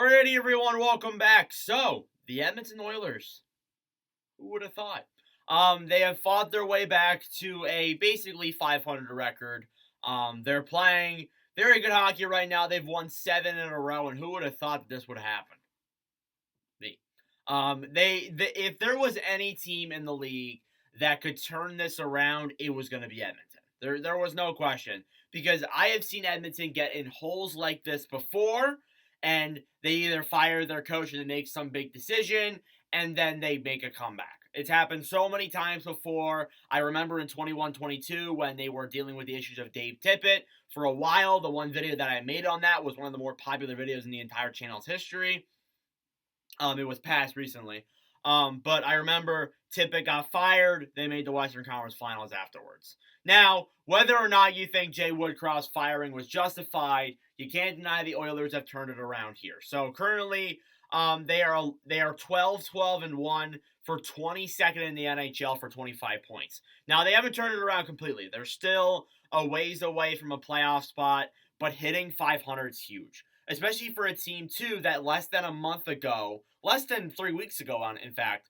Alrighty, everyone, welcome back. So, the Edmonton Oilers. Who would have thought? They have fought their way back to a basically 500 record. They're playing very good hockey right now. They've won 7 in a row, and who would have thought that this would happen? Me. If there was any team in the league that could turn this around, it was going to be Edmonton. There was no question because I have seen Edmonton get in holes like this before, and they either fire their coach and they make some big decision, and then they make a comeback. It's happened so many times before. I remember in 21-22 when they were dealing with the issues of Dave Tippett. For a while, the one video that I made on that was one of the more popular videos in the entire channel's history. It was passed recently. But I remember Tippett got fired. They made the Western Conference Finals afterwards. Now, whether or not you think Jay Woodcroft's firing was justified, you can't deny the Oilers have turned it around here. So currently, they are 12-12-1 for 22nd in the NHL for 25 points. Now, they haven't turned it around completely. They're still a ways away from a playoff spot, but hitting 500 is huge. Especially for a team, too, that less than 3 weeks ago, in fact,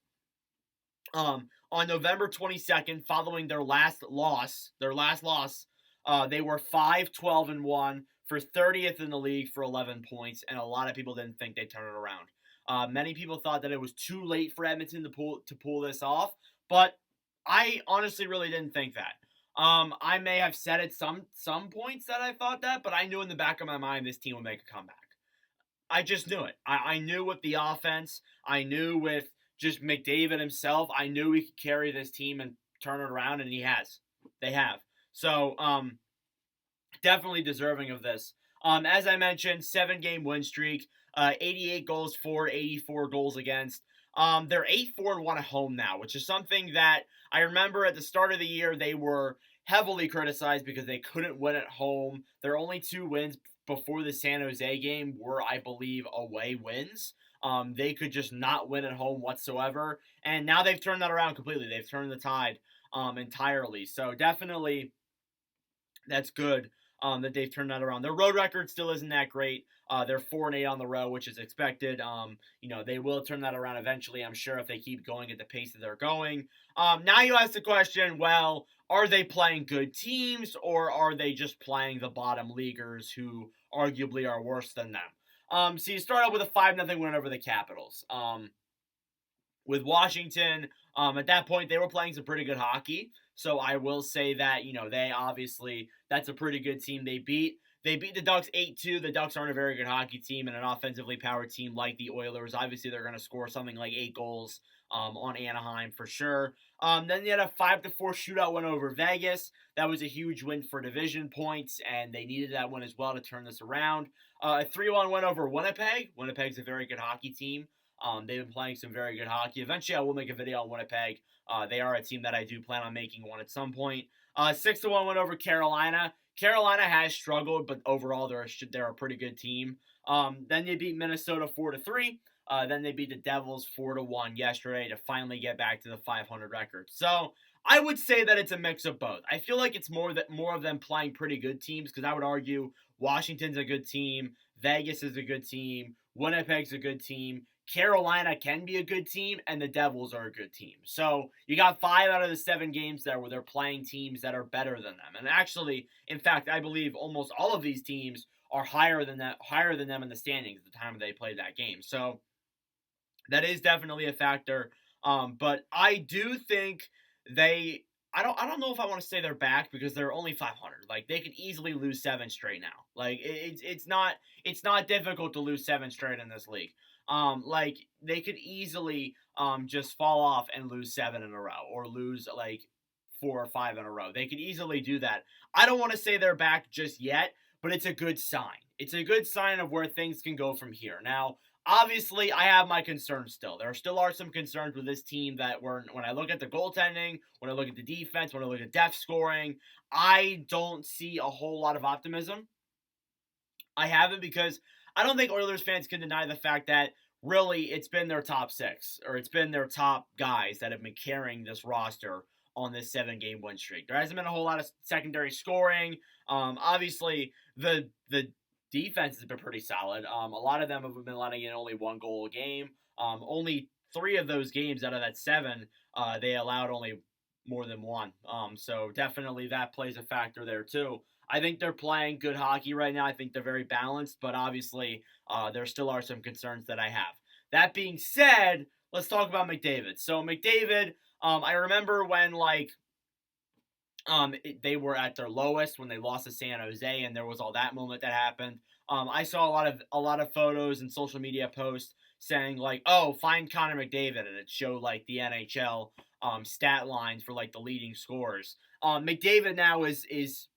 on November 22nd, following their last loss, they were 5-12-1 for 30th in the league for 11 points, and a lot of people didn't think they'd turn it around. Many people thought that it was too late for Edmonton to pull this off, but I honestly really didn't think that. I may have said at some points that I thought that, but I knew in the back of my mind this team would make a comeback. I just knew it. I knew with the offense, I knew with just McDavid himself, I knew he could carry this team and turn it around, and he has. They have. So, definitely deserving of this. As I mentioned, 7-game win streak, 88 goals for, 84 goals against. They're 8-4-1 at home now, which is something that I remember at the start of the year they were heavily criticized because they couldn't win at home. Their only 2 wins before the San Jose game were, I believe, away wins. They could just not win at home whatsoever, and now they've turned that around completely. They've turned the tide entirely. So definitely that's good that they've turned that around. Their road record still isn't that great. They're 4-8 on the road, which is expected. They will turn that around eventually, I'm sure, if they keep going at the pace that they're going. Now you ask the question, well, are they playing good teams, or are they just playing the bottom leaguers who arguably are worse than them? So you start out with a 5-0 win over the Capitals. With Washington, at that point, they were playing some pretty good hockey. So I will say that, they obviously, that's a pretty good team they beat. They beat the Ducks 8-2. The Ducks aren't a very good hockey team, and an offensively powered team like the Oilers, obviously they're going to score something like 8 goals on Anaheim for sure. Then they had a 5-4 shootout win over Vegas. That was a huge win for division points, and they needed that win as well to turn this around. A 3-1 win over Winnipeg. Winnipeg's a very good hockey team. They've been playing some very good hockey. Eventually, I will make a video on Winnipeg. They are a team that I do plan on making one at some point. 6-1 win over Carolina. Carolina has struggled, but overall they're a pretty good team. Then they beat Minnesota 4-3. Then they beat the Devils 4-1 yesterday to finally get back to the 500 record. So I would say that it's a mix of both. I feel like it's more of them playing pretty good teams, because I would argue Washington's a good team, Vegas is a good team, Winnipeg's a good team, Carolina can be a good team, and the Devils are a good team. So you got 5 out of the 7 games there where they're playing teams that are better than them. And actually, in fact, I believe almost all of these teams are higher than them in the standings at the time they played that game. So that is definitely a factor. But I do think I don't know if I want to say they're back, because they're only 500. Like, they could easily lose 7 straight now. Like, it's not difficult to lose 7 straight in this league. Like, they could easily just fall off and lose 7 in a row, or lose like 4 or 5 in a row. They could easily do that. I don't want to say they're back just yet, but it's a good sign. It's a good sign of where things can go from here. Now, obviously, I have my concerns still. There still are some concerns with this team that when I look at the goaltending, when I look at the defense, when I look at depth scoring, I don't see a whole lot of optimism. I haven't, because I don't think Oilers fans can deny the fact that really it's been their top 6, or it's been their top guys that have been carrying this roster on this 7-game win streak. There hasn't been a whole lot of secondary scoring. Obviously, the defense has been pretty solid. A lot of them have been letting in only one goal a game. Only 3 of those games out of that 7, they allowed only more than one. So definitely that plays a factor there too. I think they're playing good hockey right now. I think they're very balanced, but obviously there still are some concerns that I have. That being said, let's talk about McDavid. So McDavid, I remember when they were at their lowest when they lost to San Jose, and there was all that moment that happened. I saw a lot of photos and social media posts saying like, "Oh, find Connor McDavid," and it showed like the NHL stat lines for like the leading scorers. McDavid now is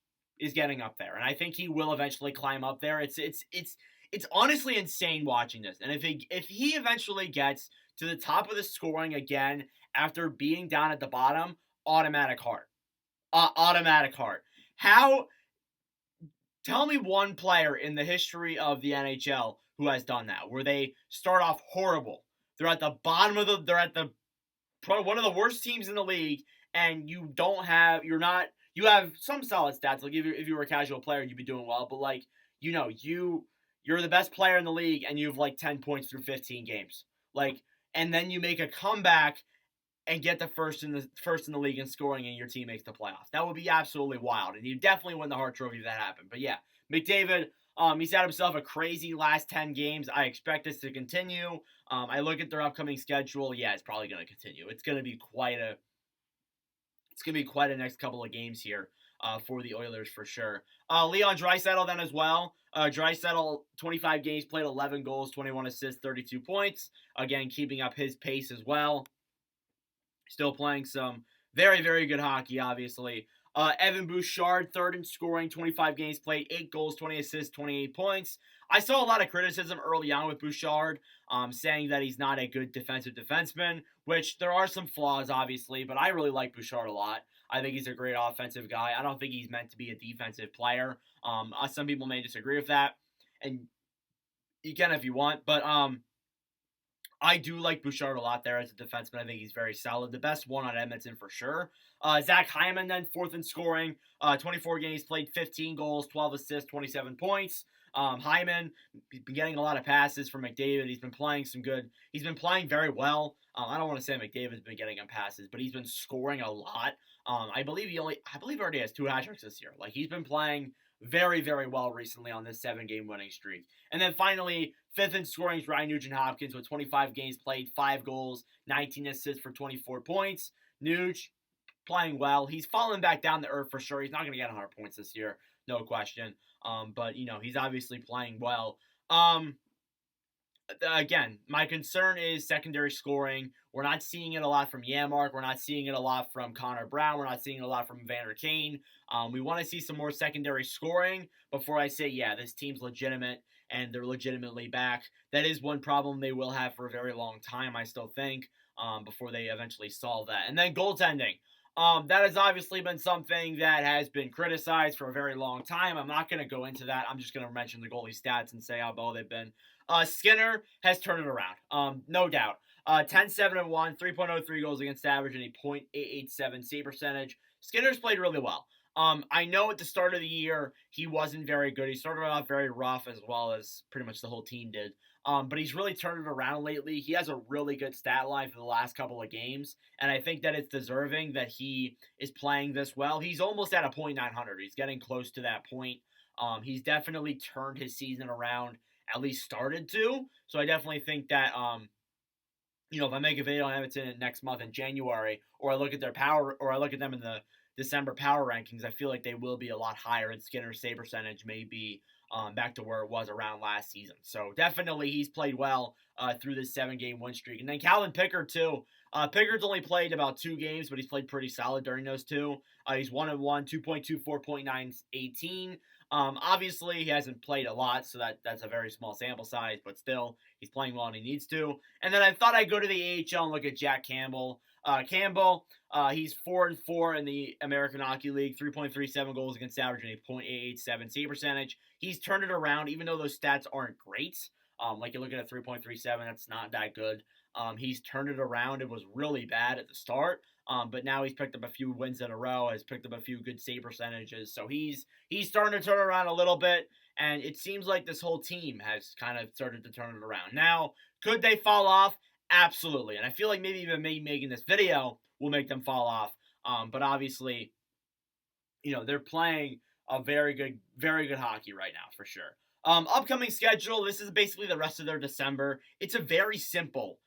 getting up there, and I think he will eventually climb up there. It's honestly insane watching this, and if he eventually gets to the top of the scoring again after being down at the bottom, automatic heart. Automatic heart. How? Tell me one player in the history of the NHL who has done that, where they start off horrible. They're at the bottom of the. They're at the probably one of the worst teams in the league, and you don't have. You're not. You have some solid stats. Like if you were a casual player, you'd be doing well. But like you're the best player in the league, and you have like 10 points through 15 games. Like, and then you make a comeback and get the first in the league in scoring, and your team makes the playoffs. That would be absolutely wild, and you definitely win the Hart Trophy if that happened. But yeah, McDavid, he's had himself a crazy last 10 games. I expect this to continue. I look at their upcoming schedule. Yeah, it's probably going to continue. It's going to be quite a next couple of games here for the Oilers for sure. Leon Draisaitl then as well. Draisaitl, 25 games played, 11 goals, 21 assists, 32 points. Again, keeping up his pace as well. Still playing some very, very good hockey, obviously. Evan Bouchard, third in scoring, 25 games played, 8 goals, 20 assists, 28 points. I saw a lot of criticism early on with Bouchard, saying that he's not a good defensive defenseman, which there are some flaws, obviously, but I really like Bouchard a lot. I think he's a great offensive guy. I don't think he's meant to be a defensive player. Some people may disagree with that, and you can if you want, but I do like Bouchard a lot there as a defenseman. I think he's very solid. The best one on Edmonton for sure. Zach Hyman then fourth in scoring. 24 games played, 15 goals, 12 assists, 27 points. Hyman, he's been getting a lot of passes from McDavid. He's been playing He's been playing very well. I don't want to say McDavid's been getting him passes, but he's been scoring a lot. I believe he already has 2 hat tricks this year. Like he's been playing very, very well recently on this 7-game winning streak. And then finally, fifth in scoring is Ryan Nugent-Hopkins with 25 games played, 5 goals, 19 assists for 24 points. Nuge playing well. He's fallen back down to earth for sure. He's not going to get 100 points this year, no question. But, he's obviously playing well. Again, my concern is secondary scoring. We're not seeing it a lot from Yamark. We're not seeing it a lot from Connor Brown. We're not seeing it a lot from Evander Kane. We want to see some more secondary scoring before I say, yeah, this team's legitimate and they're legitimately back. That is one problem they will have for a very long time, I still think, before they eventually solve that. And then goaltending. That has obviously been something that has been criticized for a very long time. I'm not going to go into that. I'm just going to mention the goalie stats and say how well they've been. Skinner has turned it around, no doubt. 10-7-1, 3.03 goals against average, and a .887 save percentage. Skinner's played really well. I know at the start of the year, he wasn't very good. He started off very rough, as well as pretty much the whole team did. But he's really turned it around lately. He has a really good stat line for the last couple of games, and I think that it's deserving that he is playing this well. He's almost at a .900. He's getting close to that point. He's definitely turned his season around, at least started to. So I definitely think that, if I make a video on Edmonton next month in January, or I look at them in the December power rankings, I feel like they will be a lot higher, and Skinner's save percentage may be back to where it was around last season. So definitely he's played well through this 7-game win streak. And then Calvin Pickard too. Pickard's only played about 2 games, but he's played pretty solid during those 2. He's 1-1, 2.24, .918. Obviously, he hasn't played a lot, so that's a very small sample size, but still, he's playing well and he needs to. And then I thought I'd go to the AHL and look at Jack Campbell. He's 4-4 in the American Hockey League, 3.37 goals against average and a .887 save percentage. He's turned it around, even though those stats aren't great. Like you're looking at 3.37, that's not that good. He's turned it around. It was really bad at the start. But now he's picked up a few wins in a row, has picked up a few good save percentages. So he's starting to turn around a little bit. and it seems like this whole team has kind of started to turn it around. Now, could they fall off? Absolutely, and I feel like maybe even me making this video will make them fall off. But obviously, they're playing a very good hockey right now for sure. Upcoming schedule. This is basically the rest of their December. It's a very simple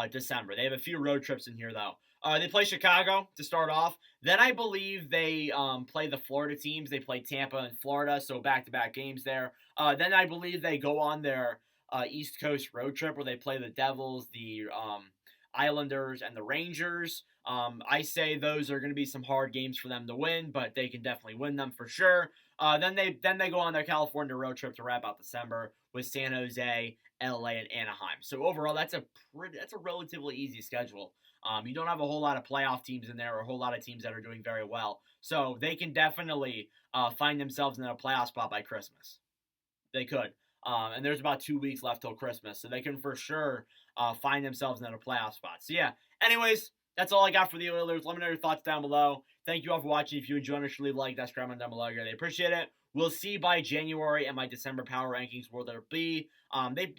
December. They have a few road trips in here though. They play Chicago to start off. Then I believe they play the Florida teams. They play Tampa and Florida, so back-to-back games there. Then I believe they go on their East Coast road trip where they play the Devils, the Islanders, and the Rangers. I say those are going to be some hard games for them to win, but they can definitely win them for sure. Then they go on their California road trip to wrap out December with San Jose, LA, and Anaheim. So overall, that's a relatively easy schedule. You don't have a whole lot of playoff teams in there or a whole lot of teams that are doing very well. So they can definitely find themselves in a playoff spot by Christmas. They could. And there's about 2 weeks left till Christmas. So they can for sure find themselves in a playoff spot. So yeah, anyways, that's all I got for the Oilers. Let me know your thoughts down below. Thank you all for watching. If you enjoyed, make sure to leave a like, that comment down below. I really appreciate it. We'll see by January and my December power rankings where they'll be.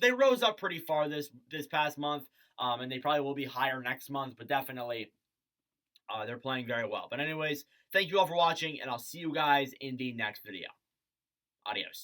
They rose up pretty far this past month, and they probably will be higher next month, but definitely they're playing very well. But anyways, thank you all for watching, and I'll see you guys in the next video. Adios.